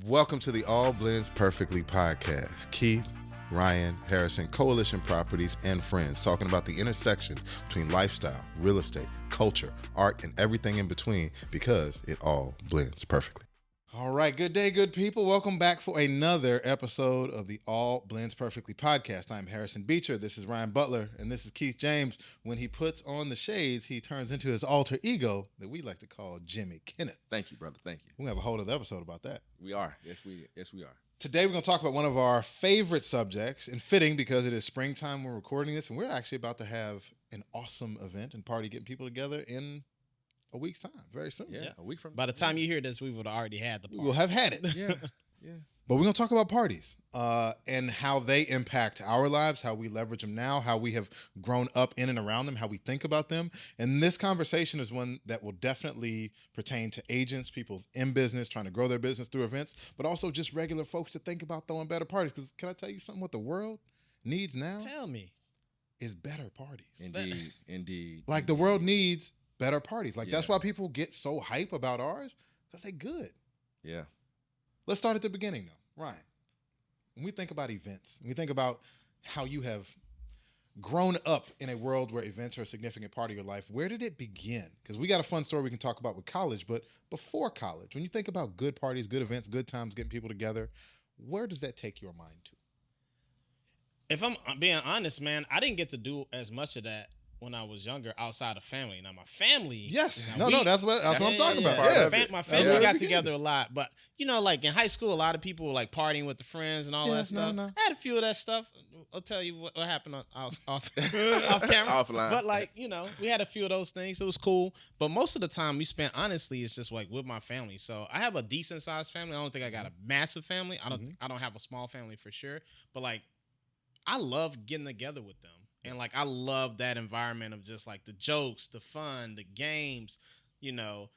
Welcome to the All Blends Perfectly podcast. Keith, Ryan, Harrison, Coalition Properties, and friends talking about the intersection between lifestyle, real estate, culture, art, and everything in between because it all blends perfectly. All right, good day, good people. Welcome back for another episode of the All Blends Perfectly podcast. I'm Harrison Beecher. This is Ryan Butler, and this is Keith James. When he puts on the shades, he turns into his alter ego that we like to call Jimmy Kenneth. Thank you, brother. Thank you. We'll have a whole other episode about that. We are. Yes, we are. Today, we're going to talk about one of our favorite subjects, and fitting because it is springtime when we're recording this, and we're actually about to have an awesome event and party getting people together in a week's time, very soon. Yeah, a week from By the time you hear this, we would have already had the party. We'll have had it. Yeah. But we're going to talk about parties and how they impact our lives, how we leverage them now, how we have grown up in and around them, how we think about them. And this conversation is one that will definitely pertain to agents, people in business, trying to grow their business through events, but also just regular folks to think about throwing better parties. Because can I tell you something? What the world needs now Tell me. is better parties. Indeed. Like the world needs better parties. Like that's why people get so hype about ours, because they're good. Yeah. Let's start at the beginning, though. Ryan, when we think about events, when we think about how you have grown up in a world where events are a significant part of your life, where did it begin? Because we got a fun story we can talk about with college, but before college, when you think about good parties, good events, good times, getting people together, where does that take your mind to? If I'm being honest, man, I didn't get to do as much of that when I was younger outside of family. Now, my family... Yes. That's what I'm talking about. Yeah. My family got together a lot. But, you know, like in high school, a lot of people were like partying with the friends and all that stuff. I had a few of that stuff. I'll tell you what happened off camera. Offline. But like, you know, we had a few of those things. It was cool. But most of the time we spent, honestly, it's just like with my family. So I have a decent sized family. I don't think I got a massive family. I don't have a small family for sure. But like, I love getting together with them. And, like, I love that environment of just, like, the jokes, the fun, the games, you know.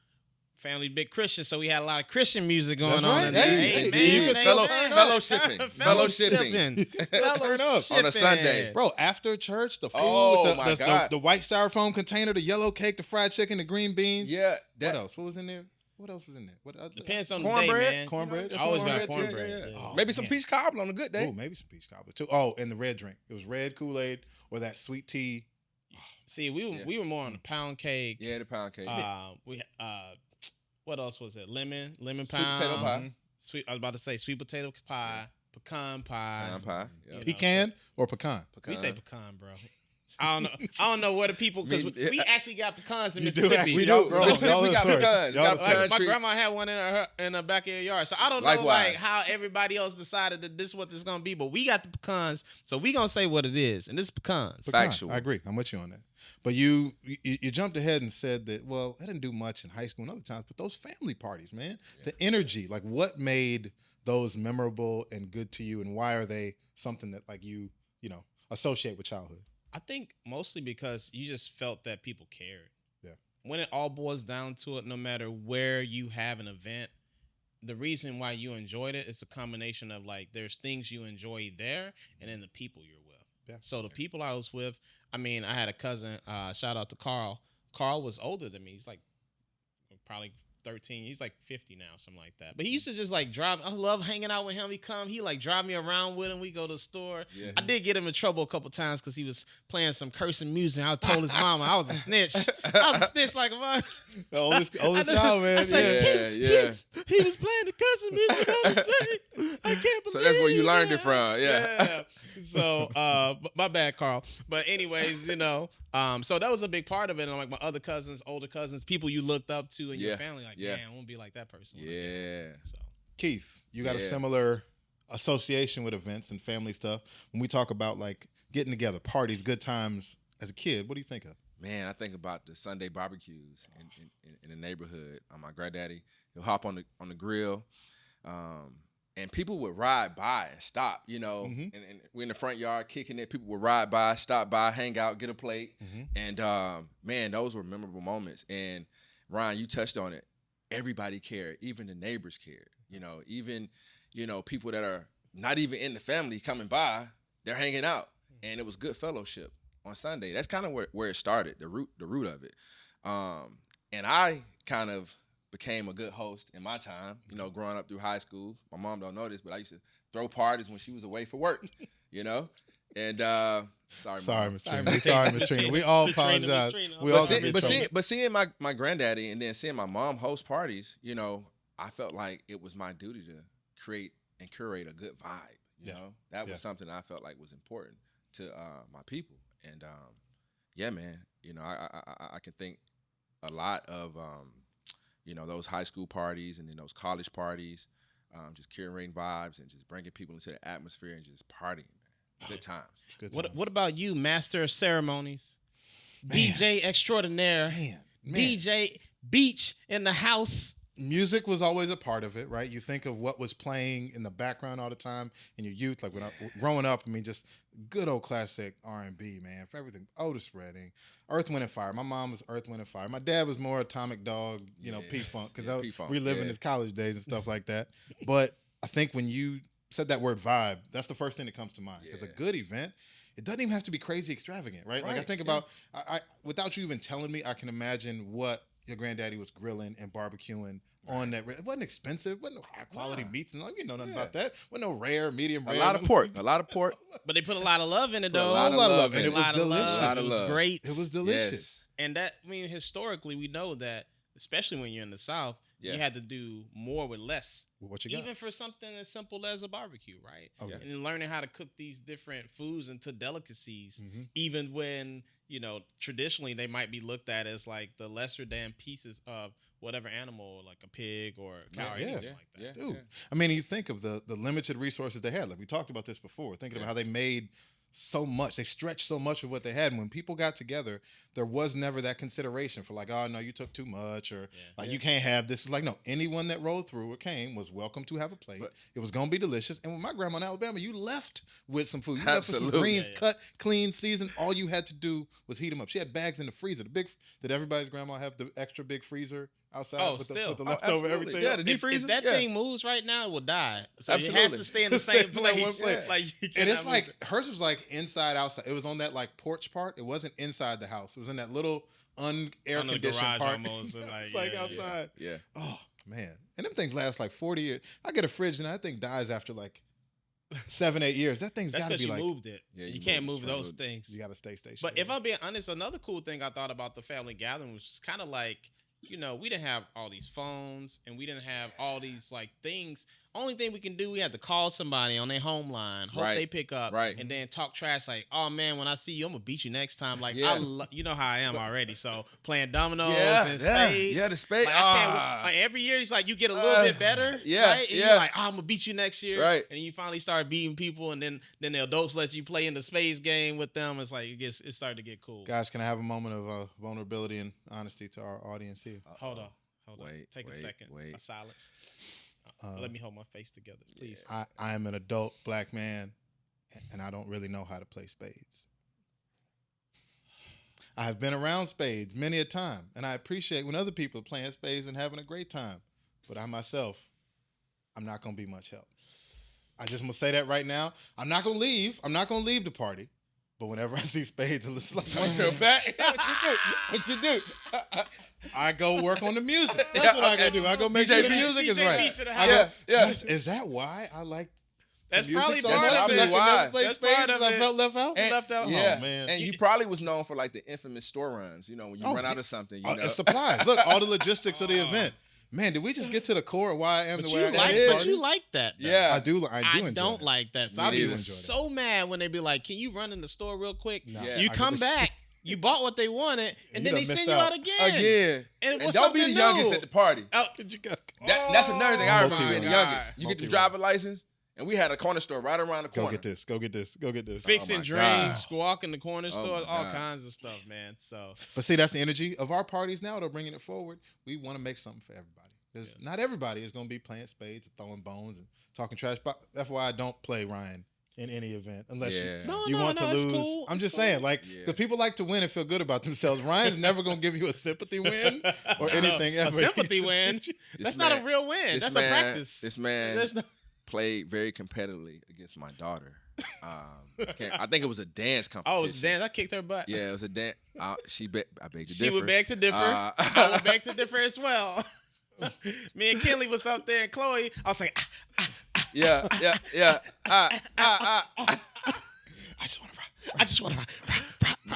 Family big Christian, so we had a lot of Christian music going on. Hey, you can fellowshipping. Turn up on a Sunday. Bro, after church, the food, the white styrofoam container, the yellow cake, the fried chicken, the green beans. Yeah. What else? What was in there? What else is in there? Depends on the day, man. Cornbread. I always got cornbread. Yeah. Maybe some peach cobbler on a good day. Oh, maybe some peach cobbler too. Oh, and the red drink. It was red Kool-Aid or that sweet tea. See, we were more on the pound cake. Yeah, the pound cake. What else was it? Lemon pound. Sweet potato pie. I was about to say sweet potato pie, pecan pie. Pecan pie. Yeah. Pecan or pecan? We say pecan, bro. I don't know where the people, because we actually got pecans in Mississippi. We do. Mississippi, we got pecans. My grandma had one in the back of her yard. So I don't know like how everybody else decided that this is what this is gonna be, but we got the pecans, so we gonna say what it is, and this is pecans. Factual. I agree. I'm with you on that. But you jumped ahead and said that, well, I didn't do much in high school and other times, but those family parties, man, the energy, like what made those memorable and good to you, and why are they something that like you associate with childhood? I think mostly because you just felt that people cared. Yeah. When it all boils down to it, no matter where you have an event, the reason why you enjoyed it is a combination of like there's things you enjoy there and then the people you're with. Yeah. So the people I was with, I mean, I had a cousin, shout out to Carl. Carl was older than me. He's like probably 13. He's like 50 now, something like that. But he used to just like drive. I love hanging out with him. He like drive me around with him. We go to the store. Yeah. I did get him in trouble a couple times because he was playing some cursing music. I told his mama I was a snitch. I was a snitch like a mother. The oldest child, man. I said, he was playing the cursing music. I can't believe. So that's where you learned it from. Yeah. So my bad, Carl. But anyways, so that was a big part of it. And like my other cousins, older cousins, people you looked up to in your family, like, man, I won't be like that person. Yeah. So Keith, you got a similar association with events and family stuff. When we talk about like getting together, parties, good times as a kid, what do you think of? Man, I think about the Sunday barbecues in the neighborhood. My granddaddy, he'll hop on the grill, and people would ride by and stop, and we're in the front yard kicking it. People would ride by, stop by, hang out, get a plate. And man, those were memorable moments. And Ryan, you touched on it. Everybody cared. Even the neighbors cared. Even people that are not even in the family coming by, they're hanging out. And it was good fellowship on Sunday. That's kind of where it started, the root of it. And I kind of became a good host in my time. You know, growing up through high school. My mom don't know this, but I used to throw parties when she was away for work. You know, and sorry, Miss Trina. Sorry, Miss Trina. We all apologize. We all but seeing my granddaddy and then seeing my mom host parties, you know, I felt like it was my duty to create and curate a good vibe. You know, that was something I felt like was important to my people. And yeah, man, you know, I can think a lot of you know, those high school parties and then those college parties, just curating vibes and just bringing people into the atmosphere and just partying. Good times. What about you, master of ceremonies, DJ extraordinaire, DJ Beach in the house? Music was always a part of it, right? You think of what was playing in the background all the time in your youth, like when I growing up. I mean, just good old classic R&B, man. For everything, Otis Redding, Earth, Wind and Fire. My mom was Earth, Wind and Fire. My dad was more Atomic Dog, you know, P-Funk, because I was reliving his college days and stuff like that. But I think when you said that word vibe, that's the first thing that comes to mind. Because a good event, it doesn't even have to be crazy extravagant, right? Like I think about, I without you even telling me, I can imagine what your granddaddy was grilling and barbecuing on that. It wasn't expensive. It wasn't no high quality meats and all. You know nothing about that. Wasn't no rare, medium rare. A lot of pork. But they put a lot of love in it, though. A lot of love in it. It was delicious. It was great. It was delicious. And that, I mean, historically, we know that, especially when you're in the South, you had to do more with less. What you got? Even for something as simple as a barbecue, right? Okay. And then learning how to cook these different foods into delicacies, even when, you know, traditionally they might be looked at as like the lesser than pieces of whatever animal, like a pig or a cow or anything like that. Dude, I mean, you think of the limited resources they had. Like we talked about this before, thinking about how they made so much. They stretched so much of what they had. And when people got together, there was never that consideration for like, oh, no, you took too much or you can't have this. It's like, no, anyone that rolled through or came was welcome to have a plate. But it was going to be delicious. And with my grandma in Alabama, you left with some food. You left with some greens, cut, clean, seasoned. All you had to do was heat them up. She had bags in the freezer. Did everybody's grandma have the extra big freezer outside with the leftover everything? Yeah, the deep freezer. If that thing moves right now, it will die. So it has to stay in the same place. Like, and it's like, hers was like inside, outside. It was on that like porch part. It wasn't inside the house. It was in that little air conditioned part. Almost, like outside. Yeah. Oh man. And them things last like 40 years. I get a fridge and that thing dies after like 7-8 years. That thing's got to be like. You moved it. Yeah, you can't move those things. You got to stay stationary. But if I'm being honest, another cool thing I thought about the family gathering was kind of like, you know, we didn't have all these phones and we didn't have all these like things. Only thing we can do, we have to call somebody on their home line, hope they pick up, and then talk trash like, oh man, when I see you, I'm gonna beat you next time. Like, you know how I am already. So playing dominoes and spades. Yeah, the spades. Like, every year he's like, you get a little bit better, right? And you're like, oh, I'm gonna beat you next year, right? And you finally start beating people, and then the adults let you play in the spades game with them. It's like it started to get cool. Guys, can I have a moment of vulnerability and honesty to our audience here? Hold on. Take a second. A silence. Let me hold my face together, please. I am an adult black man, and I don't really know how to play spades. I have been around spades many a time, and I appreciate when other people are playing spades and having a great time. But I myself, I'm not going to be much help. I just want to say that right now. I'm not going to leave. I'm not going to leave the party. But whenever I see spades, it's like, what you do? I go work on the music. That's what I go do. I go make sure the music is right. Is that why I like? That's music probably part of it. Why? That's part of it. I felt left out. Yeah, oh, man. And you probably was known for like the infamous store runs. You know, when you run out of something, you know, supplies. Look, all the logistics of the event. Man, did we just get to the core of why I am the way I am? But you like that, though. Yeah. I do enjoy don't like that. So I'd be so mad when they be like, can you run in the store real quick? No. You come back, you bought what they wanted, and then they send you out again. And don't be the youngest at the party. That's another thing I remember being the youngest. You get the driver license, and we had a corner store right around the corner. Go get this. Fixing drains, walking the corner store, all kinds of stuff, man. So, but see, that's the energy of our parties now. They're bringing it forward. We want to make something for everybody. Because not everybody is going to be playing spades and throwing bones and talking trash. But that's why I don't play Ryan in any event unless you want to lose. Cool. I'm just saying, like, because people like to win and feel good about themselves. Ryan's never going to give you a sympathy win or anything ever. A sympathy win? That's not a real win. That's a practice. This man played very competitively against my daughter. I think it was a dance competition. Oh, it was a dance. I kicked her butt. Yeah, it was a dance. I beg to differ. She would beg to differ. I would beg to differ as well. Me and Kelly was up there, and Chloe. I was like, Yeah. I just want to rock.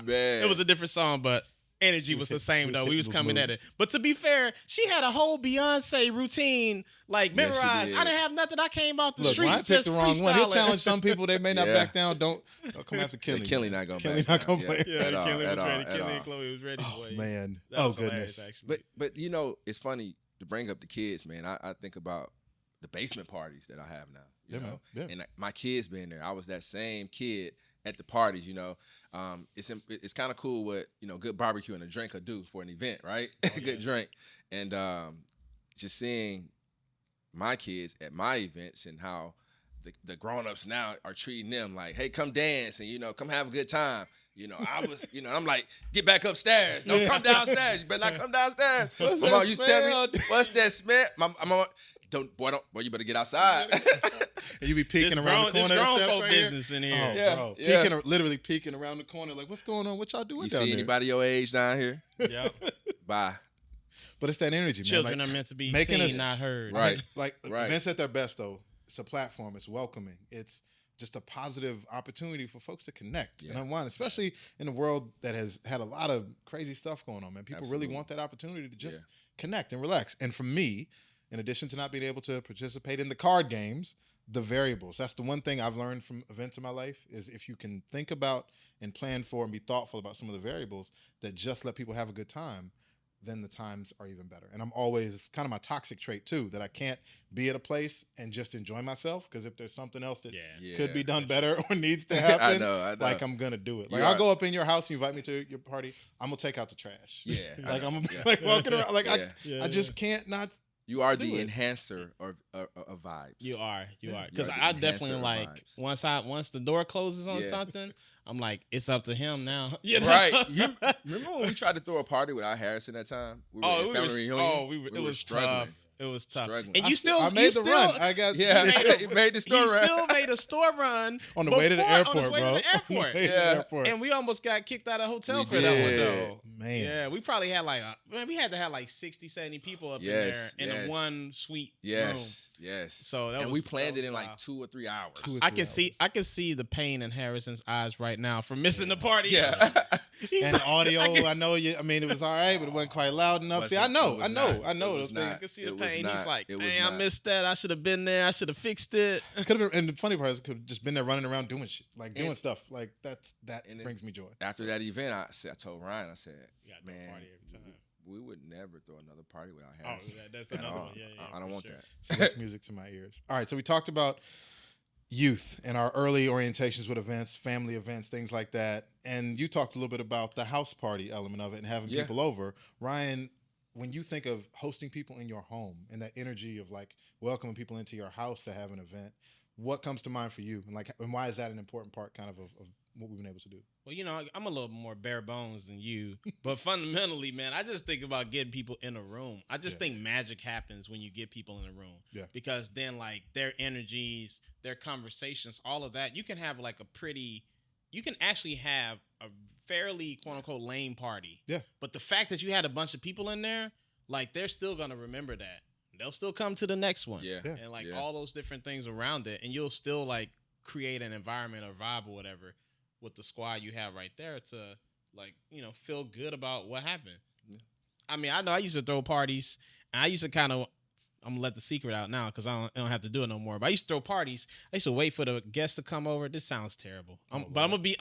Man. It was a different song, but energy was the same though. We was coming at it. But to be fair, she had a whole Beyonce routine like Yes, she memorized. did. I didn't have nothing. I came out the Look, streets Ryan just picked the wrong one. He'll freestyling. challenge some people. They may not Yeah. back down. Don't come after Kelly. Kelly not gonna Kelly back not gonna down. play. Yeah, At all, Kelly was at all, ready. at Kelly all. and Chloe was ready. Oh boy. man. That Oh was hilarious, goodness. actually. But you know, it's funny to bring up the kids, man. I think about the basement parties that I have now. You Yeah, know, man. Yeah. and my kids being there. I was that same kid at the parties. You know, it's kind of cool what good barbecue and a drink could do for an event, right? Good drink, and just seeing my kids at my events and how the grown-ups now are treating them like, hey, come dance and come have a good time. I was, I'm like, get back upstairs. Don't come downstairs. You better not come downstairs. What's My that mom used to tell me, smell? what's that smell? My mom, boy, you better get outside. And you be peeking This around grown, the corner. this grown of the folk steps right here? business in Oh, here. Yeah, bro. yeah. Literally peeking around the corner. Like, what's going on? What y'all doing You down see there? anybody your age down here? Yep. Bye. But it's that energy, man. Children Like, are meant to be making seen, us- not heard. Right. Like Right. events at their best, though. It's a platform. It's welcoming. It's just a positive opportunity for folks to connect Yeah. and unwind, especially in a world that has had a lot of crazy stuff going on, man. People Absolutely. really want that opportunity to just Yeah. connect and relax. And for me, in addition to not being able to participate in the card games, the variables. That's the one thing I've learned from events in my life is if you can think about and plan for and be thoughtful about some of the variables that just let people have a good time, then the times are even better. And I'm always, it's kind of my toxic trait too, that I can't be at a place and just enjoy myself. Because if there's something else that Yeah. could be Yeah. done better or needs to happen, I know. like I'm gonna do it. You Like I'll are- go up in your house, you invite me to your party, I'm gonna take out the trash. Yeah. I Like know. I'm gonna be Yeah. like walking around, like Yeah. I just can't not. You are do the it. enhancer of vibes. You are. Yeah. Because You are the I definitely enhancer of like vibes. once the door closes on Yeah. something, I'm like, it's up to him now. You know? Right. You remember when we tried to throw a party without Harrison that time? We were at family reunion. it was struggling. tough. It was tough. Struggling. And you still, I you made the still, run. I got Yeah, made you made the he store run. still made a store run on the way to the before- airport, on his way bro. to the airport. On the way to the Yeah. airport. And we almost got kicked out of the hotel We for that one did. though. Man. Yeah, we probably had we had to have like 60, 70 people up Yes, in there in yes. a one suite room. Yes. So that And was, we planned that it in was like wild. 2 or 3 hours. 2 or I 3 can hours. see the pain in Harrison's eyes right now from missing the party. Yeah. He's And audio, I know you. I mean, it was all right, but it wasn't quite loud enough. See, I know. It was not. I know It those was things. I not. can see the It was pain. not. He's like, It was damn, I not. missed that. I should have been there. I should have fixed it. Could have been, and the funny part is, could have just been there running around doing shit, like doing And- stuff. Like that and it- brings me joy. After that event, I told Ryan, I said, You gotta throw a man, party every time. we would never throw another party without Oh, Harrison. that's at another all. one. Yeah, I don't for want sure. that. So that's music to my ears. All right, so we talked about youth and our early orientations with events, family events, things like that. And you talked a little bit about the house party element of it and having Yeah. people over. Ryan, when you think of hosting people in your home and that energy of like welcoming people into your house to have an event, what comes to mind for you? And why is that an important part kind of what we've been able to do? Well, I'm a little more bare bones than you, but fundamentally, man, I just think about getting people in a room. I just Yeah. think magic happens when you get people in a room. Yeah. Because then, like, their energies, their conversations, all of that, you can have like you can actually have a fairly quote unquote lame party. Yeah. But the fact that you had a bunch of people in there, like, they're still gonna remember that. They'll still come to the next one. Yeah. Yeah. And like Yeah. all those different things around it, and you'll still like create an environment or vibe or whatever with the squad you have right there to like feel good about what happened. Yeah. I mean, I know I used to throw parties, and I used to kind of I'm gonna let the secret out now because I don't have to do it no more. But I used to throw parties. I used to wait for the guests to come over. This sounds terrible, but I'm gonna be.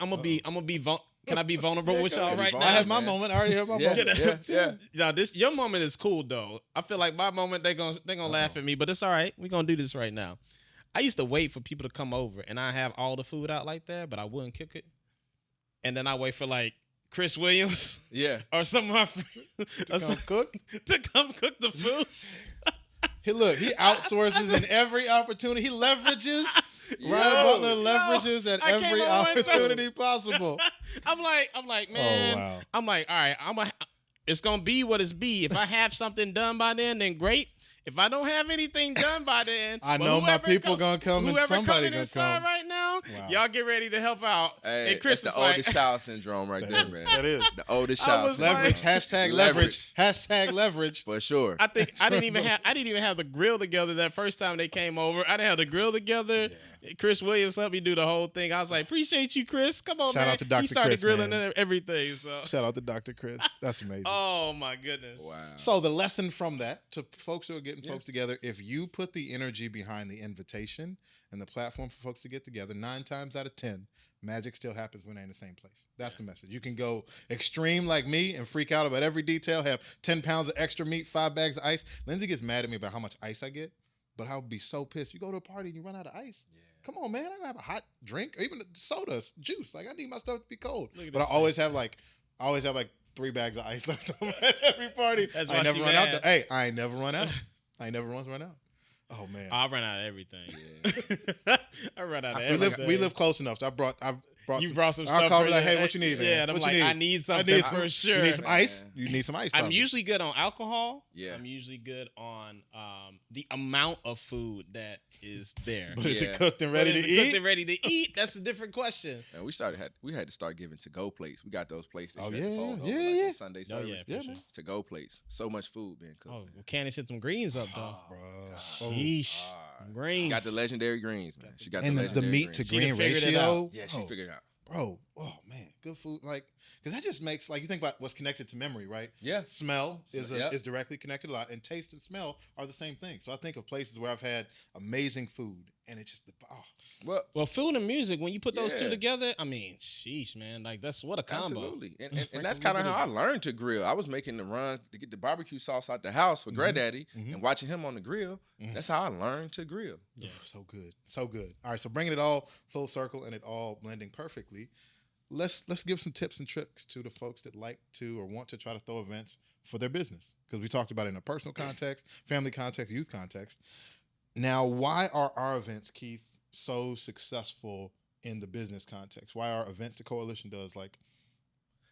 Can I be vulnerable with y'all right be now? I have my man. moment. I already have my Yeah, moment. yeah. Now your moment is cool though. I feel like my moment they gonna laugh at me, but it's all right. We're gonna do this right now. I used to wait for people to come over, and I have all the food out like that, but I wouldn't cook it. And then I wait for like Chris Williams Yeah. or some of my friends Come cook. to come cook the food. He outsources in every opportunity. He leverages. Yo, Ryan Butler leverages at I came every on with opportunity possible. I'm like, man. Oh, wow. I'm like, all right, it's gonna be what it's be. If I have something done by then great. if I don't have anything done by then, I know my people gonna come and whoever somebody coming gonna inside come. right now, Wow. y'all get ready to help out. Hey, And Chris that's is the like, oldest child syndrome right there, man. That is. The oldest I child was syndrome. like- Leverage. Hashtag leverage. Hashtag leverage. For sure. I think I didn't even have the grill together that first time they came over. I didn't have the grill together. Chris Williams helped me do the whole thing. I was like, appreciate you, Chris. Come on, Shout man. out to Dr. He started Chris, grilling man. and everything. So Shout out to Dr. Chris. That's amazing. oh my goodness. Wow. So the lesson from that to folks who are getting folks together, if you put the energy behind the invitation and the platform for folks to get together, 9 times out of 10, magic still happens when they're in the same place. That's the message. You can go extreme like me and freak out about every detail, have 10 pounds of extra meat, 5 bags of ice. Lindsay gets mad at me about how much ice I get, but I'll be so pissed. You go to a party and you run out of ice. Yeah. Come on, man. I gotta have a hot drink or even soda, juice. Like I need my stuff to be cold. Look at But I this always have like 3 bags of ice left over at every party. That's I why ain't never she run mad. out. Hey, I ain't never run out. I ain't never once run out. Oh man. I run out of everything. Yeah. I run out of we everything. live close enough. So I brought You brought some I'll stuff. call for me like, you. hey, what you need, man? Yeah, and I'm What you like, need? I need something for sure. You need some ice? Man. You need some ice. I'm probably. usually good on alcohol. Yeah. I'm usually good on the amount of food that is there. But is Yeah. it cooked and But ready is to it cooked eat? and ready to eat? That's a different question. And we had to start giving to go plates. We got those plates. That Oh, you had to yeah, fold over, yeah, like, yeah. on Sunday Oh, service. yeah, for Yeah, sure. man. To go plates. So much food being cooked. Oh, man. well, Candace hit them greens up though. Bro. Sheesh. God. Greens. She got the legendary greens, man. She got And the the legendary meat to greens. She green done figured it ratio. Yeah, she figured it out. Bro, oh man, good food. Like, because that just makes, like, you think about what's connected to memory, right? Yeah. Smell is Yep. is directly connected a lot, and taste and smell are the same thing. So I think of places where I've had amazing food, and it's just Well, food and music, when you put those two Yeah. together, I mean, sheesh, man. Like, that's what a combo. Absolutely. And that's kind of how I learned to grill. I was making the run to get the barbecue sauce out the house for Granddaddy and watching him on the grill. That's how I learned to grill. Yeah. so good, so good. All right, so bringing it all full circle and it all blending perfectly. Let's give some tips and tricks to the folks that like to or want to try to throw events for their business, because we talked about it in a personal context, family context, youth context. Now, why are our events, Keith, so successful in the business context? Why are events the coalition does like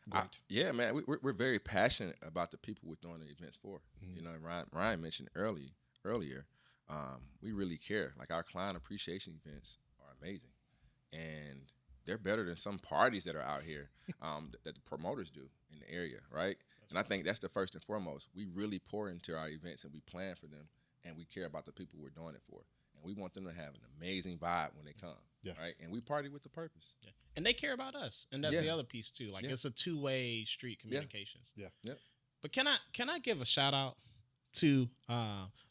great? Yeah, man, we're very passionate about the people we're throwing the events for. You know, Ryan mentioned earlier, we really care. Like our client appreciation events are amazing, and they're better than some parties that are out here that the promoters do in the area, right? And I think that's the first and foremost. We really pour into our events and we plan for them, and we care about the people we're doing it for. And we want them to have an amazing vibe when they come, right? And we party with the purpose. Yeah. And they care about us, and that's Yeah. the other piece too. Like it's a two-way street communications. Yeah. Yep. But can I give a shout out to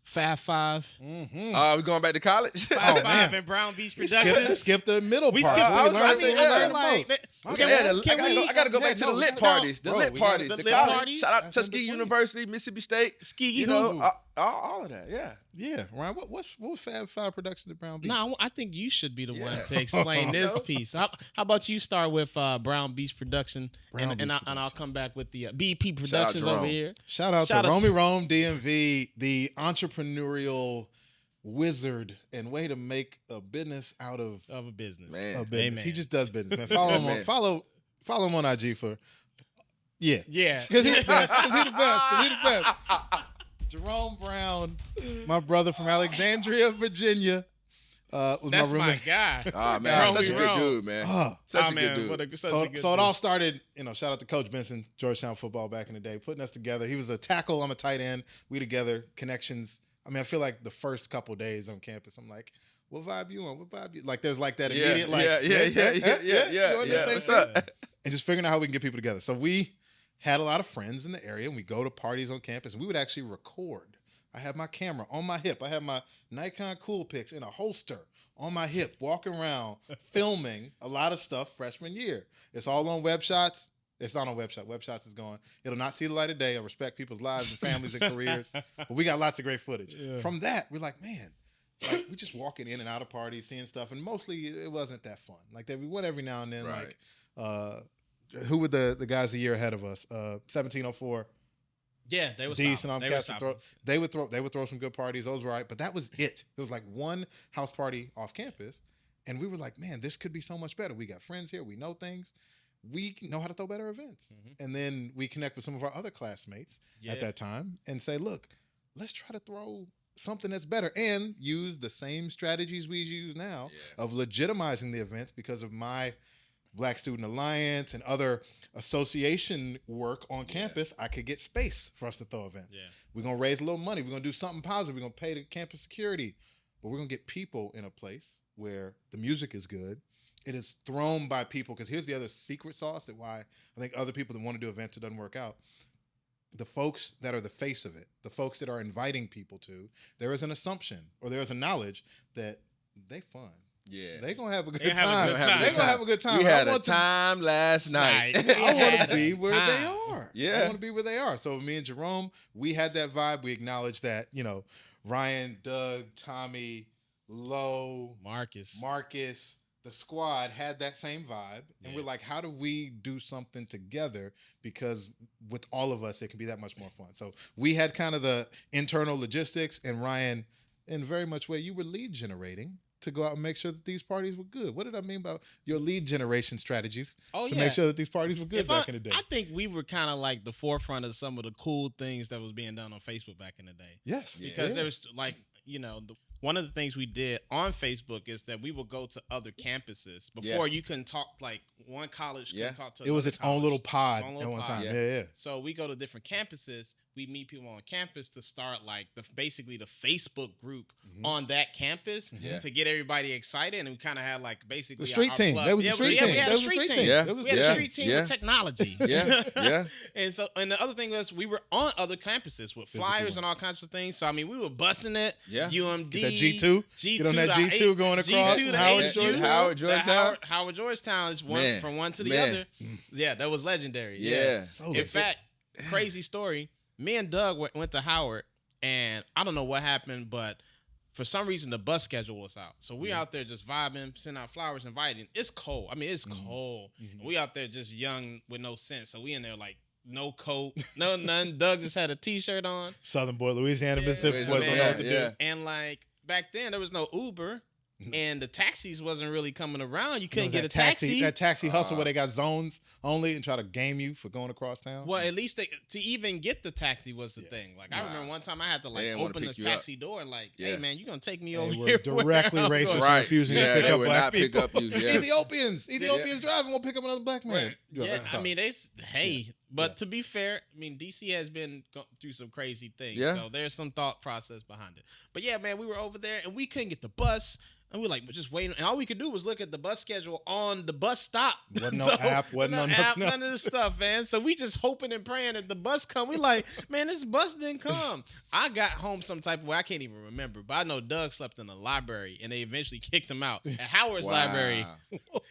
Fab Five, We going back to college? Five man. and Brown Beach We Productions. skip the middle We part. skipped- I was learn about to something, say, we yeah, learn the like, most. Okay, I gotta go back to the lit parties. The Bro, lit we gotta- parties. the The lit college. parties. Shout out That's Tuskegee in between. University, Mississippi State. Ski You know, Hoo. all of that. Yeah. Yeah, Ryan. What was Fab Five Productions at Brown Beach? No, I think you should be the one Yeah. to explain this No. piece. How about you start with Brown Beach Production, Brown Beach and I'll Productions. come back with the BP Shout out Productions over Jerome. here. Shout out Shout to out Romy to- Rome DMV, the entrepreneurial wizard and way to make a business out of Of a business. Man. a business. Amen. He just does business, man. Follow him on Amen. follow him on IG for Yeah. because he's the best. Because he's the best. Because he's the best. Jerome Brown, my brother from Alexandria, Virginia, was That's my my roommate. guy. Ah, man, Romy such a good Rome. dude, man. Ah. Such Ah, a man, good dude. what a- such So, a good so it dude. all started, shout out to Coach Benson, Georgetown football back in the day, putting us together. He was a tackle, I'm a tight end. We together, connections. I mean, I feel like the first couple days on campus, I'm like, what vibe you on? What vibe you like? There's like that Yeah, immediate, like, yeah. you on the same What's thing? up? And just figuring out how we can get people together. So we had a lot of friends in the area, and we go to parties on campus, and we would actually record. I have my camera on my hip. I have my Nikon Coolpix in a holster on my hip, walking around, filming a lot of stuff freshman year. It's all on Web Shots. It's not on Web Shots. Web Shots is gone. It'll not see the light of day. I respect people's lives and families and careers. But we got lots of great footage. Yeah. From that, we're like, man, like we just walking in and out of parties, seeing stuff, and mostly it wasn't that fun. Like that, we went every now and then. Right. Like, who were the guys a year ahead of us? 1704. Yeah, they were Decent solid. on They were Captain solid. Throw. They would throw some good parties. Those were right, but that was it. There was like one house party off campus, and we were like, man, this could be so much better. We got friends here. We know things. We know how to throw better events. Mhm. And then we connect with some of our other classmates Yeah. at that time and say, look, let's try to throw something that's better and use the same strategies we use now of legitimizing the events because of my Black Student Alliance and other association work on campus. I could get space for us to throw events. We're going to raise a little money. We're going to do something positive. We're going to pay the campus security, but we're going to get people in a place where the music is good. It is thrown by people, because here's the other secret sauce that why I think other people that want to do events, it doesn't work out. The folks that are the face of it, the folks that are inviting people to, there is an assumption or there is a knowledge that they fun. Yeah, they're gonna have a good They're time. gonna have a good time. We had a time last night. I want to be where they are. Yeah, I want to be where they are. So me and Jerome, we had that vibe. We acknowledged that. You know, Ryan, Doug, Tommy, Lo, Marcus, the squad had that same vibe, and we're like, how do we do something together? Because with all of us, it can be that much more fun. So we had kind of the internal logistics, and Ryan, in very much way, you were lead generating to go out and make sure that these parties were good. What did I mean by your lead generation strategies to make sure that these parties were good back in the day? I think we were kind of like the forefront of some of the cool things that was being done on Facebook back in the day. Yes. Because there was like, one of the things we did on Facebook is that we would go to other campuses. Before you couldn't talk, like one college couldn't talk to another. It was its own little pod at one time. Yeah. So we go to different campuses. We meet people on campus to start like basically the Facebook group on that campus to get everybody excited. And we kind of had like basically the street team. That was the street team. We had a street team. We had a street team with technology. And so, and the other thing was we were on other campuses with flyers and all kinds of things. So I mean, we were busting it. UMD. Get that G2. Get on that G2 going across Howard Georgetown is one from one to the other. Yeah, that was legendary. Yeah. In fact, crazy story. Me and Doug went to Howard, and I don't know what happened, but for some reason the bus schedule was out. So we out there just vibing, sending out flowers, inviting. It's cold. I mean, it's cold. We out there just young with no sense. So we in there like no coat, no nothing. Doug just had a T-shirt on. Southern boy, Louisiana, Mississippi boy, don't know what to do. And like back then there was no Uber. And the taxis wasn't really coming around. You couldn't get a taxi. That taxi hustle where they got zones only and try to game you for going across town. Well, at least to even get the taxi was the thing. Like I remember one time I had to like open the taxi door and like, hey man, you gonna take me over here? Directly racist, refusing to pick up black people. Pick up you. Ethiopians driving won't pick up another black man. Yeah, I mean but to be fair, I mean DC has been through some crazy things. So there's some thought process behind it. But yeah, man, we were over there and we couldn't get the bus. And we're like, we're just waiting. And all we could do was look at the bus schedule on the bus stop. Wasn't no app. None of this stuff, man. So we just hoping and praying that the bus come. We like, man, this bus didn't come. I got home some type of way. I can't even remember. But I know Doug slept in the library, and they eventually kicked him out. At Howard's library.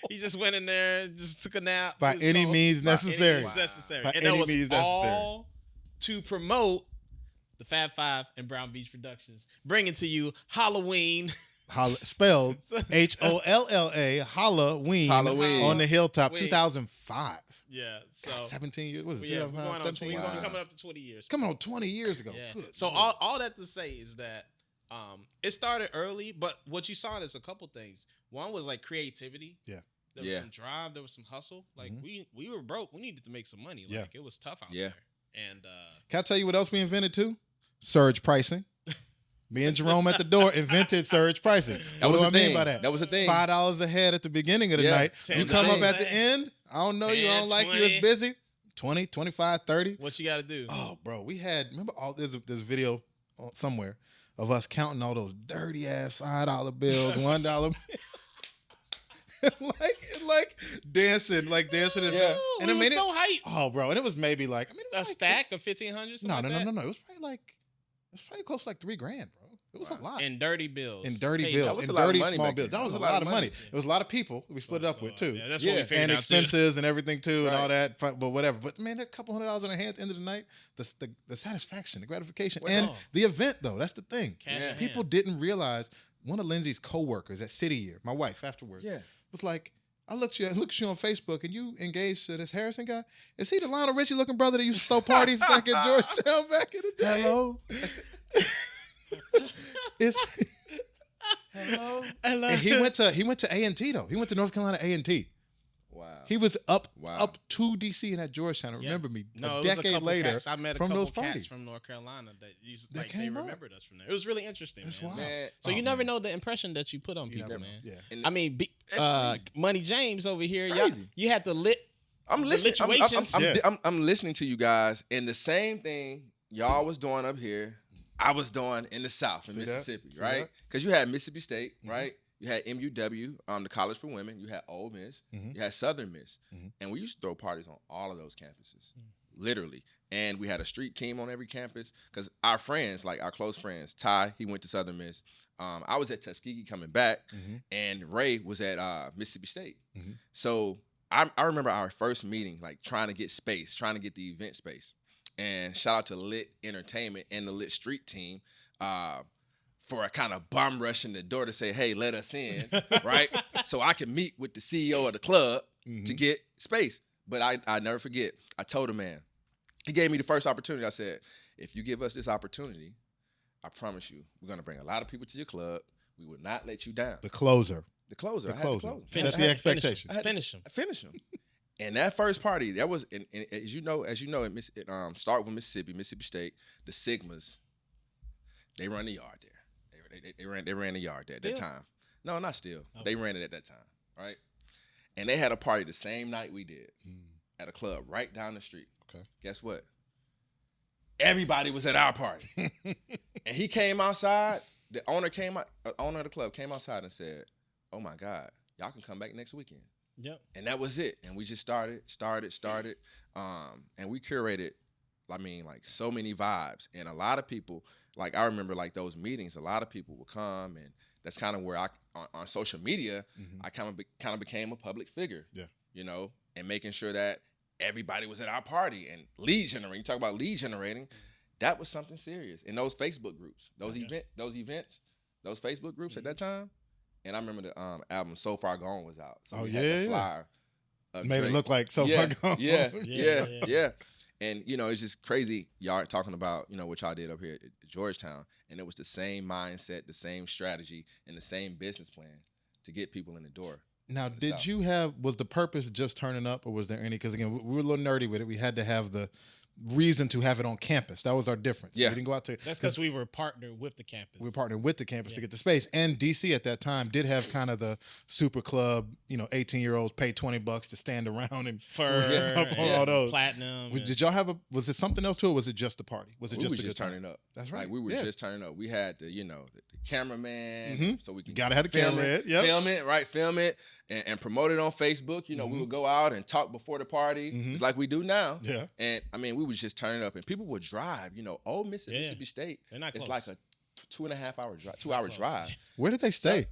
He just went in there, just took a nap. By any means necessary. And that was all to promote the Fab Five and Brown Beach Productions. Bringing to you Halloween. Spelled HOLLA, Halloween on the Hilltop, 2005. Yeah, so God, 17 years. What is it? Yeah, we're coming up to 20 years. Coming on 20 years ago. Yeah. Good. So all that to say is that it started early, but what you saw is a couple things. One was like creativity. Yeah. There was some drive. There was some hustle. Like we were broke. We needed to make some money. Like it was tough out there. And can I tell you what else we invented too? Surge pricing. Me and Jerome at the door invented surge pricing. What do I mean by that? That was a thing. $5 a head at the beginning of the night. You come up at the end. I don't know 10, you. I don't like 20. You. It's busy. 20, 25, 30. What you got to do? Oh, bro. We had, remember, there's video somewhere of us counting all those dirty ass $5 bills, $1 bills. like dancing. And I mean, so hype. Oh, bro. And it was maybe like, it was a stack of 1,500. No. It was probably close to like $3,000, bro. It was a lot. In dirty bills. In dirty bills. In dirty small bills. That was a lot of money. It was a lot of people we split it up with too. Yeah, that's what we figured and out expenses and everything too and all that. But whatever. But man, a couple $100 in our hand at the end of the night, the satisfaction, the gratification, and the event though. That's the thing. People didn't realize. One of Lindsay's coworkers at City Year, my wife afterwards, was like, I looked at you on Facebook and you engaged to this Harrison guy. Is he the Lionel Richie looking brother that used to throw parties back in Georgetown back in the day? Hello. Hello. And he went to A&T though. He went to North Carolina A&T. Wow. He was up Wow. to DC and at Georgetown. Remember me? No, a it was decade couple later cats. I met a from couple those cats parties. from North Carolina that used, That like they came up. remembered us from there. It was really interesting. That's man. wild. Man. So Oh, you never man. know the impression that you put on people, never know. man. Yeah. And I mean, That's crazy. Money James over here, It's y'all, crazy. you had to I'm listening. Lituations. I'm listening to you guys, and the same thing y'all was doing up here, I was doing in the South in See that? Mississippi, See right? that? Because you had Mississippi State, Mhm. right? You had MUW, the College for Women. You had Ole Miss. Mhm. You had Southern Miss, Mhm. and we used to throw parties on all of those campuses, literally. And we had a street team on every campus because our friends, like our close friends, Ty, he went to Southern Miss. I was at Tuskegee coming back, Mhm. and Ray was at Mississippi State. Mhm. So I remember our first meeting, like trying to get space, trying to get the event space. And shout out to Lit Entertainment and the Lit Street team for a kind of bomb rush in the door to say, hey, let us in, right? So I can meet with the CEO of the club to get space. But I never forget, I told a man, he gave me the first opportunity. I said, if you give us this opportunity, I promise you, we're going to bring a lot of people to your club. We will not let you down. The closer. The closer. The I had to closer. close. Set the expectation. I had to Finish him. Finish him. And that first party, that was, and as you know, it start with Mississippi State, the Sigmas, they run the yard there. They ran the yard there at that Still? time. No, not still. Okay. They ran it at that time, right? And they had a party the same night we did at a club right down the street. Okay. Guess what? Everybody was at our party. And he came outside. The owner of the club came outside and said, oh my God, y'all can come back next weekend. Yep. And that was it. And we just started. And we curated, I mean, like so many vibes. And a lot of people, like I remember like those meetings, a lot of people would come, and that's kind of where on social media, I kind of became a public figure. Yeah. You know, and making sure that everybody was at our party and lead generating. You talk about lead generating, that was something serious. In those Facebook groups, those events, those Facebook groups at that time. And I remember the album So Far Gone was out. So we had the flyer. Made Drake. it look like So Far Gone. Yeah. And, you know, it's just crazy y'all talking about, you know, what y'all did up here at Georgetown. And it was the same mindset, the same strategy, and the same business plan to get people in the door. Now, South. was the purpose just turning up, or was there any, because again, we were a little nerdy with it. We had to have the reason to have it on campus. That was our difference. Yeah. We didn't go out to. That's because we were partnered with the campus. We were partnering with the campus to get the space. And DC at that time did have kind of the super club, you know, 18-year-olds pay $20 to stand around and Fur, up on all those. Platinum. Did y'all have was it something else to it, or was it just a party? Was it We just was a just good time? turning up. That's right. Like we were Yeah. just turning up. We had the, you know, the cameraman, so we could Gotta have the film camera it, head, yep. film it, and promote it on Facebook. You know, we would go out and talk before the party, it's like we do now. Yeah. And I mean, we was just turning up, and people would drive. You know, Ole Miss, Mississippi State, They're not it's close. like a 2.5 hour drive, 2 hour close. drive. Where did they stay?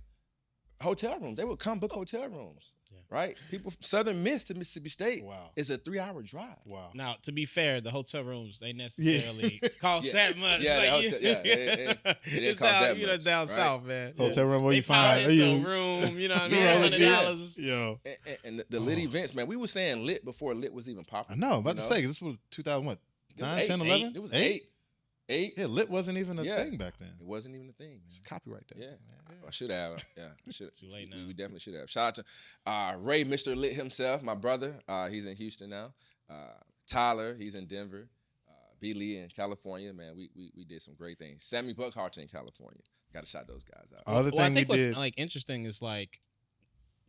Hotel rooms. They would come book hotel rooms. Yeah. Right? People from Southern Miss to Mississippi State Wow. is a 3 hour drive. Wow. Now, to be fair, the hotel rooms they necessarily cost Yeah. that much. Yeah, Like, the hotel- yeah, it didn't it's cost down, that you know, much, down right? south, man. Hotel room where They you find piled into a room, you know what I mean? $100. Yo. And the lit events, man. We were saying lit before lit was even I popular. know, I'm about you to know? say, 'cause this was 2000, what? It was 9, eight. 10, 11? It was eight. Yeah, lit wasn't even a Yeah. thing back then. It wasn't even a thing. Man. Copyright that. Yeah. I should have. Yeah, I should. Too late now. We definitely should have. Shout out to Ray, Mr. Lit himself, my brother. He's in Houston now. Tyler, he's in Denver. B. Lee in California. Man, we did some great things. Sammy Buckhart in California. Got to shout those guys out. Other Well, I thing we think what's did. like interesting is like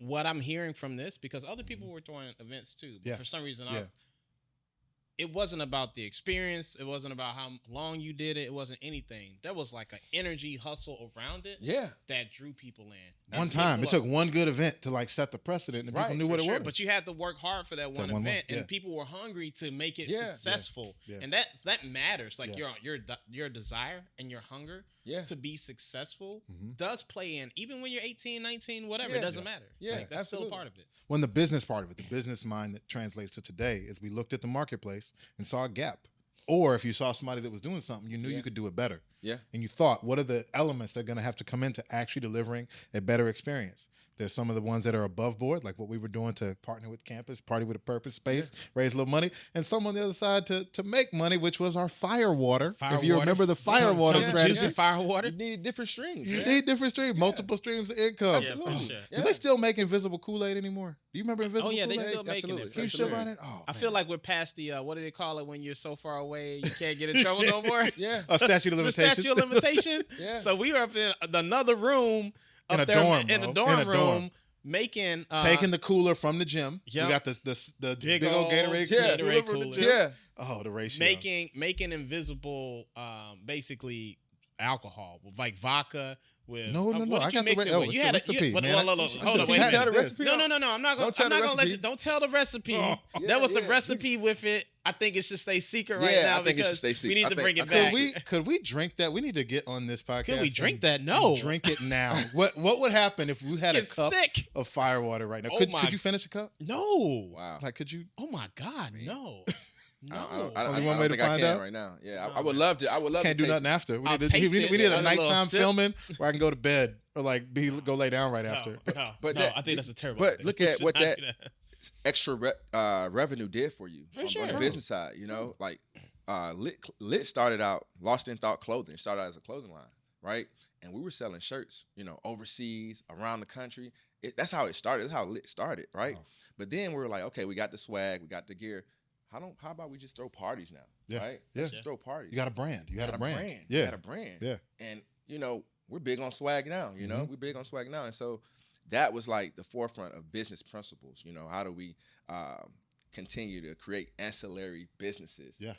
what I'm hearing from this, because other people were throwing events too, but Yeah. for some reason, Yeah. it wasn't about the experience. It wasn't about how long you did it. It wasn't anything. There was like an energy hustle around it Yeah. that drew people in. One time, it took one good event to like set the precedent, and people knew what it was. But you had to work hard for that one one event, yeah. and people were hungry to make it Yeah. successful. Yeah. And that matters. Like Yeah. your desire and your hunger Yeah. to be successful Mhm. does play in, even when you're 18, 19, whatever. Yeah. It doesn't matter. Yeah, Like, that's still a absolutely. part of it. When the business part of it, the business mind that translates to today, is we looked at the marketplace and saw a gap. Or if you saw somebody that was doing something, you knew Yeah. you could do it better. Yeah. And you thought, what are the elements that are going to have to come into actually delivering a better experience? There's some of the ones that are above board, like what we were doing to partner with campus, party with a purpose, space, raise a little money, and some on the other side to make money, which was our fire water. If you remember the fire water strategy, juicy fire water. You need different streams. you need different streams, multiple streams of income. Yeah, for sure. Do they still make Invisible Kool-Aid anymore? Do you remember Invisible Kool-Aid? Oh yeah, they still making it. Can you still buy it? Oh, I feel like we're past the what do they call it when you're so far away you can't get in trouble no more? Yeah. A statute of The limitations. statute of limitation. Yeah. So we were up in another room In up a there dorm, in the bro. dorm In a room dorm. making Taking the cooler from the gym. Yep. We got the big old old Gatorade Gatorade cooler from the cooler. gym. Yeah. Oh, the ratio. making invisible basically alcohol like vodka with No. what I did you got the mix it oh, with? it's You the had recipe, but man. hold on, I should hold on, have wait. had Tell the this. recipe. No. I'm not Don't tell gonna the let you. recipe. Don't tell the recipe. Oh. That was a Yeah. recipe with it. I think it should stay secret right Yeah, now I think it should because stay secret. we need I to think- bring I it think back. Could we drink that? We need to get on this podcast. Could we drink and- that? No. and drink it now. What would happen if we had a Get cup sick. of fire water right now? Oh Could my- you finish a cup? No. Wow. Like, could you? Oh my God, no. No. I Only don't one way to think I find can out? right now. Yeah, No, I would man. love to. I would love Can't to do taste nothing after. We I'll need a, taste we it need and a a little nighttime sip. filming where I can go to bed or like go lay down right after. No, But no, that- I think that's a terrible. but idea. look We at should what not that- do extra revenue did for you For on sure. the business side. You know, like Lit started out Lost in Thought Clothing. It started out as a clothing line, right? And we were selling shirts, overseas, around the country. That's how it started. That's how Lit started, right? Oh. But then we were like, okay, we got the swag, we got the gear. How about we just throw parties now? Yeah. Right? Yeah. Let's just throw parties. You got a brand. You had a brand. You Yeah. had a brand. Yeah. And we're big on swag now. Mhm. We're big on swag now. And so that was like the forefront of business principles. How do we continue to create ancillary businesses? Yeah.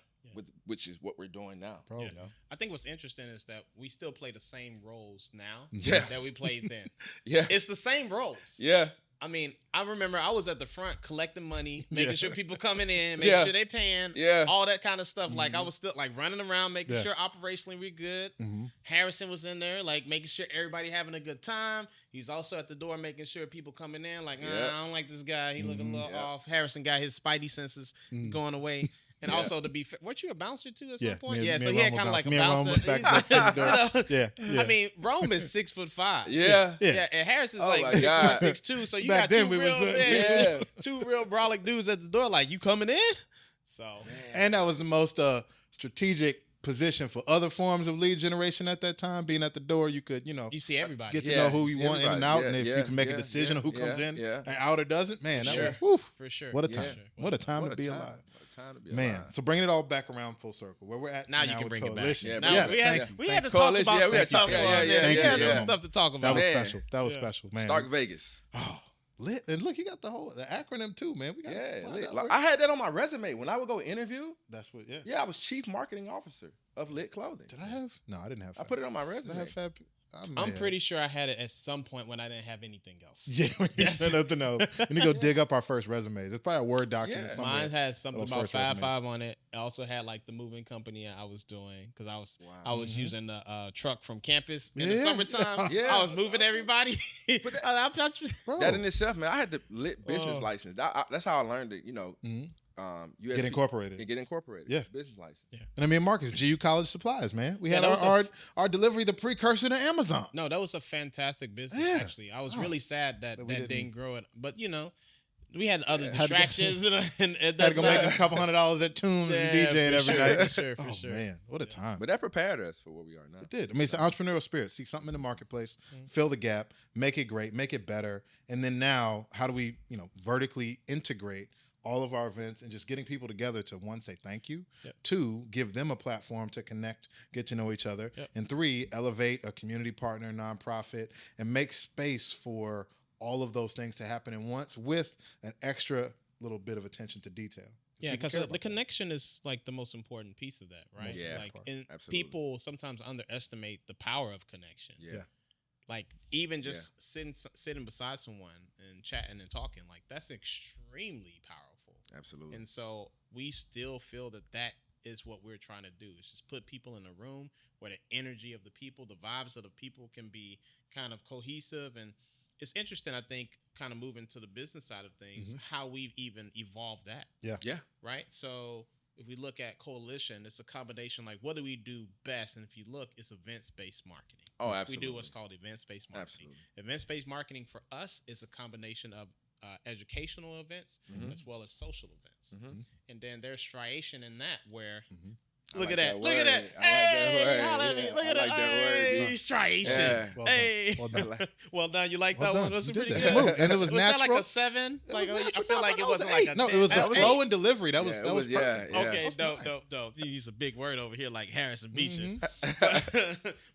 Which is what we're doing now. Bro. Yeah. I think what's interesting is that we still play the same roles now Yeah. that we played then. Yeah. It's the same roles. Yeah. I mean, I remember I was at the front collecting money, making Yeah. sure people coming in, making Yeah. sure they paying, Yeah. all that kind of stuff. Like I Mhm. was still like running around, making Yeah. sure operationally we're good. Mm-hmm. Harrison was in there, like making sure everybody having a good time. He's also at the door making sure people coming in, like, Yeah. I don't like this guy. He looking a little Yeah. off. Harrison got his spidey senses Mm. going away. And Yeah. also to be fair, weren't you a bouncer too at some Yeah, point? me Yeah, and so he Rome had were kind of like a bouncers. Me and Rome bouncer. was back there. Yeah. I mean, Rome is 6'5". Yeah. Yeah, and Harrison's Oh like my 6'1", God. 6'2". So you Back got then two we real, was, Yeah. two real brolic dudes at the door. Like, you coming in? So And that was the most strategic position for other forms of lead generation at that time. Being at the door, you could, you see everybody. get to Yeah, know who see you want in and out, everybody. and if Yeah, you can make yeah, a decision yeah, of who comes yeah, in yeah. and out or doesn't. Man, that Sure. was whew, For sure. what a Yeah. time. What a time What to a be time. alive. What a time to be Man, alive. so bringing it all back around full circle, where we're at Now you can with bring it back. Coalition. Yeah, Now, Yes, we had, thank you. we Thank had you. to talk Coalition, about yeah, some we had to stuff talk- on yeah, there. yeah, We yeah, had yeah. some stuff to talk That about. was Man. special. That was Yeah. special, man. Stark Vegas. Oh, lit. And look, you got the acronym too, man. We got Yeah. wow, Lit. that Like, works. I had that on my resume when I would go interview. That's what. Yeah. Yeah, I was chief marketing officer of Lit Clothing. Did I have? No, I didn't have. I put it on my Did I resume. have Fab? I'm pretty sure I had it at some point when I didn't have anything else. Yeah, we Yes. need nothing else. We need to go dig up our first resumes. It's probably a Word document Yeah. somewhere. Mine had something Those about first 5 on it. I also had like the moving company I was doing because I was Mhm. using the truck from campus in the Yeah. summertime. Yeah. I was moving everybody. But that- Bro. That in itself, man, I had the Lit business Oh. license. That's how I learned it. Mhm. USP, Get incorporated. and get incorporated. Yeah. Business license. Yeah. And I mean, Marcus, GU College Supplies, man. We had that was our delivery, the precursor to Amazon. No, that was a fantastic business. Yeah. Actually, I was Oh. really sad that That we didn't didn't- grow it. But we had other Yeah. Had to go- distractions. and at Had to that go make time. a couple $100 at Toombs and DJing for every sure, night. For sure, for Oh sure. man, what a time! But that prepared us for where we are now. It did. I mean, it's the entrepreneurial spirit. See something in the marketplace, fill the gap, make it great, make it better, and then now, how do we, vertically integrate all of our events and just getting people together to, one, say thank you, Yep. two, give them a platform to connect, get to know each other, Yep. and three, elevate a community partner, nonprofit, and make space for all of those things to happen at once with an extra little bit of attention to detail. Yeah, People because care the about that. connection is like the most important piece of that, right? Yeah, like, and absolutely. people sometimes underestimate the power of connection. Yeah. Like even just sitting beside someone and chatting and talking, like that's extremely powerful. Absolutely. And so we still feel that is what we're trying to do. Is just put people in a room where the energy of the people, the vibes of the people can be kind of cohesive. And it's interesting, I think, kind of moving to the business side of things, how we've even evolved that. Yeah. Yeah. Right. So, if we look at Coalition, it's a combination like what do we do best? And if you look, it's events-based marketing. Oh, absolutely. We do what's called events-based marketing. Absolutely. Events-based marketing for us is a combination of educational events as well as social events. And then there's striation in that where look at that. Look at that. Hey, look at that. Hey, striation. Hey. Well done. You like that one? Was it pretty good? And it was natural. That like a 7? Like I feel like it wasn't like a 10. No, it was the flow and delivery. That was perfect. Okay, dope. You use a big word over here like Harrison Beecher.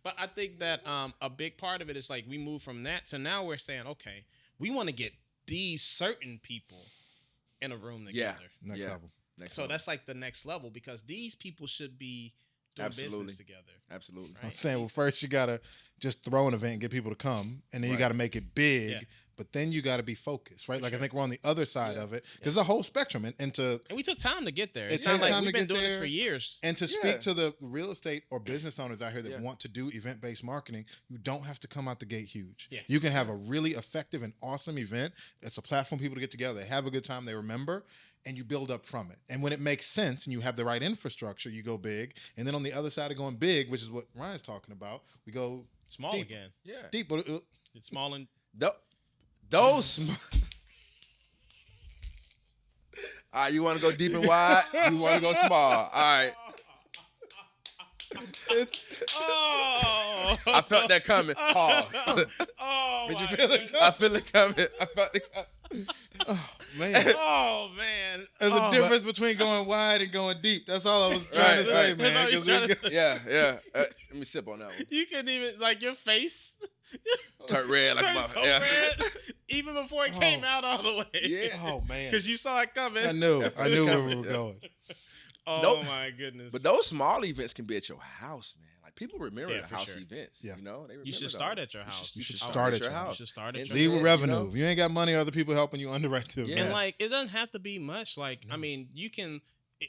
But I think that a big part of it is like we move from that to now we're saying, okay, we want to get these certain people in a room together. Next level. So that's like the next level because these people should be doing business together. Absolutely. Right? I'm saying, well, first you got to just throw an event and get people to come, and then you got to make it big, but then you got to be focused, right? I think we're on the other side of it. There's a whole spectrum. And we took time to get there. It takes time we've to been get doing there. this for years. And to speak to the real estate or business owners out here that want to do event-based marketing, you don't have to come out the gate huge. Yeah. You can have a really effective and awesome event. It's a platform for people to get together. They have a good time. They remember. And you build up from it. And when it makes sense and you have the right infrastructure, you go big. And then on the other side of going big, which is what Ryan's talking about, we go small deep. again. Yeah. Deep. But it's small and... Those small... All right, you want to go deep and wide? You want to go small? All right. I felt that coming. Did you feel it coming? I feel it coming. I felt it coming. Oh man! There's a difference between going wide and going deep. That's all I was trying to say, man. Yeah. Let me sip on that one. You couldn't even your face turned red like my red, even before it came out all the way. Yeah. Oh man. Because you saw it coming. I knew where we were going. Oh my goodness! But those small events can be at your house, man. Like people remember the house events. Yeah. You know, they you should start at your house. You should start at your house. You should start at Leave with revenue. If you ain't got money, other people helping you underwrite the event. And it doesn't have to be much. I mean, you can.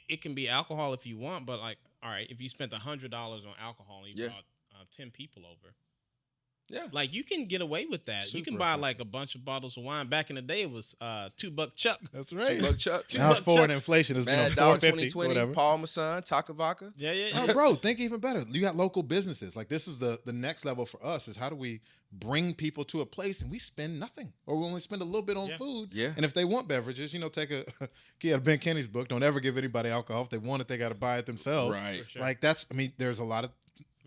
It can be alcohol if you want, but all right, if you spent $100 on alcohol and you brought 10 people over. Yeah. You can get away with that. You can buy a bunch of bottles of wine. Back in the day, it was $2 Chuck. That's right. $2 Chuck. Now it's forward inflation. It's Mad been Dog $4.50, 2020, whatever. Parmesan, Takavaka. Yeah. Oh, bro, think even better. You got local businesses. This is the next level for us is how do we bring people to a place and we spend nothing or we only spend a little bit on food. Yeah. And if they want beverages, take a key out of Ben Kenny's book. Don't ever give anybody alcohol. If they want it, they got to buy it themselves. Right. Sure. There's a lot of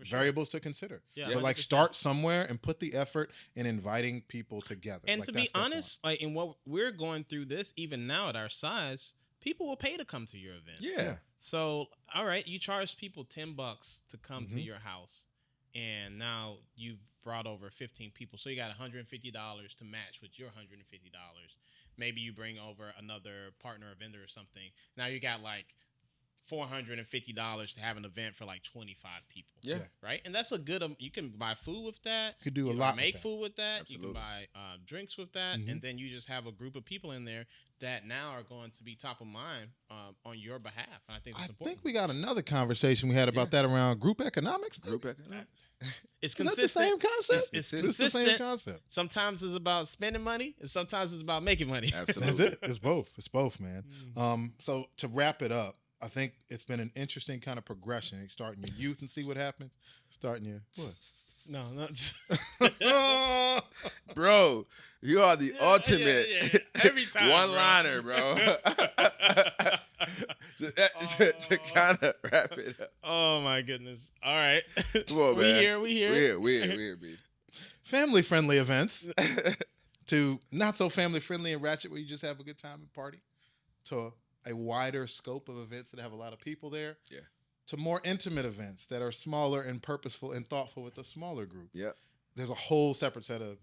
variables to consider. Yeah, but 100%. Start somewhere and put the effort in inviting people together. And to be honest, in what we're going through this, even now at our size, people will pay to come to your event. Yeah. So, all right, you charge people $10 to come to your house, and now you've brought over 15 people. So you got $150 to match with your $150. Maybe you bring over another partner or vendor or something. Now you got $450 to have an event for 25 people. Yeah. Right? And that's a good, you can buy food with that. You could do a can lot. Make food with that. Absolutely. You can buy drinks with that. And then you just have a group of people in there that now are going to be top of mind on your behalf. And I think that's important. I think we got another conversation we had about that around group economics. Group economics. It's Is that consistent. the same concept? It's the consistent. same concept. Sometimes it's about spending money, and sometimes it's about making money. Absolutely. That's it. It's both. It's both, man. So to wrap it up, I think it's been an interesting kind of progression. Starting your youth and see what happens. Starting your what? No, bro, you are the ultimate every time one-liner, bro. to kind of wrap it up. Oh my goodness! All right, Come on, man. We here. We here, B. Family-friendly events to not so family-friendly and ratchet where you just have a good time and party to a wider scope of events that have a lot of people there. Yeah. To more intimate events that are smaller and purposeful and thoughtful with a smaller group. Yep. There's a whole separate set of,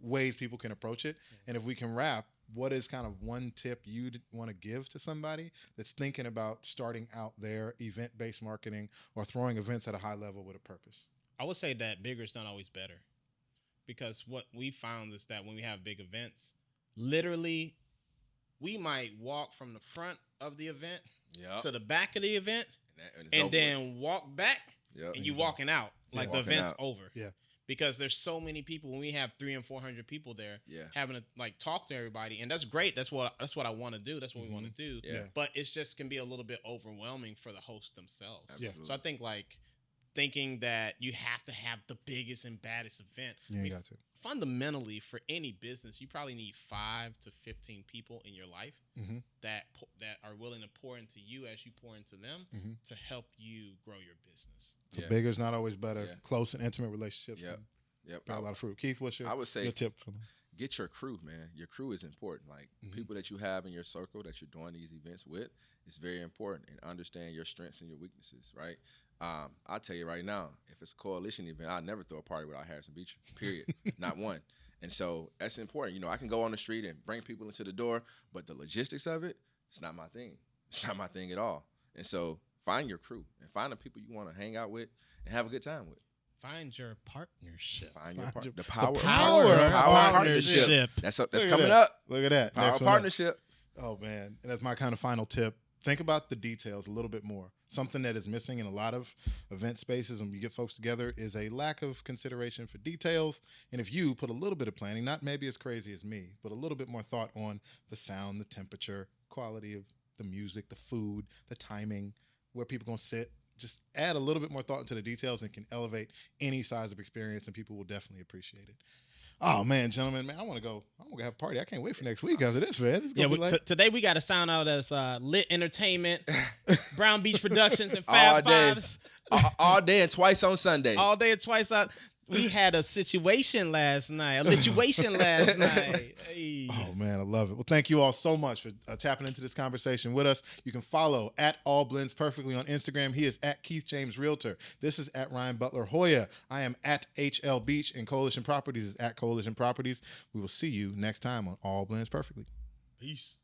ways people can approach it. And if we can wrap, what is kind of one tip you'd want to give to somebody that's thinking about starting out their event-based marketing or throwing events at a high level with a purpose? I would say that bigger is not always better, because what we found is that when we have big events, literally, we might walk from the front of the event to the back of the event, and then walk back, and you walking out like the event's over. Yeah. because there's so many people when we have 300 and 400 people there having to like talk to everybody, and that's great. That's what I want to do. That's what we want to do. Yeah. But it's just can be a little bit overwhelming for the hosts themselves. Absolutely. So I think like thinking that you have to have the biggest and baddest event. You got to. Fundamentally, for any business, you probably need 5 to 15 people in your life that are willing to pour into you as you pour into them to help you grow your business. So bigger is not always better. Close and intimate relationships. Yep. Got a lot of fruit. Keith, what's I would say your tip? Get your crew, man. Your crew is important. Like people that you have in your circle that you're doing these events with, it's very important. And understand your strengths and your weaknesses, right? I'll tell you right now, if it's a coalition event, I'll never throw a party without Harrison Beach, period. Not one. And so that's important. You know, I can go on the street and bring people into the door, but the logistics of it, it's not my thing. It's not my thing at all. And so find your crew and find the people you want to hang out with and have a good time with. Find your partnership. Find your the power of partnership. That's coming up. Look at that. Power partnership. Oh, man. And that's my kind of final tip. Think about the details a little bit more. Something that is missing in a lot of event spaces when we get folks together is a lack of consideration for details. And if you put a little bit of planning, not maybe as crazy as me, but a little bit more thought on the sound, the temperature, quality of the music, the food, the timing, where people going to sit, just add a little bit more thought into the details and can elevate any size of experience, and people will definitely appreciate it. Oh, man, gentlemen, man, I want to go have a party. I can't wait for next week after this, man. Today we got to sound out as Lit Entertainment, Brown Beach Productions, and Fab Fives. All day and twice on Sunday. All day and twice on. We had a situation last night, a lituation last night. Hey. Oh, man, I love it. Well, thank you all so much for tapping into this conversation with us. You can follow at All Blends Perfectly on Instagram. He is at Keith James Realtor. This is at Ryan Butler Hoya. I am at HL Beach, and Coalition Properties is at Coalition Properties. We will see you next time on All Blends Perfectly. Peace.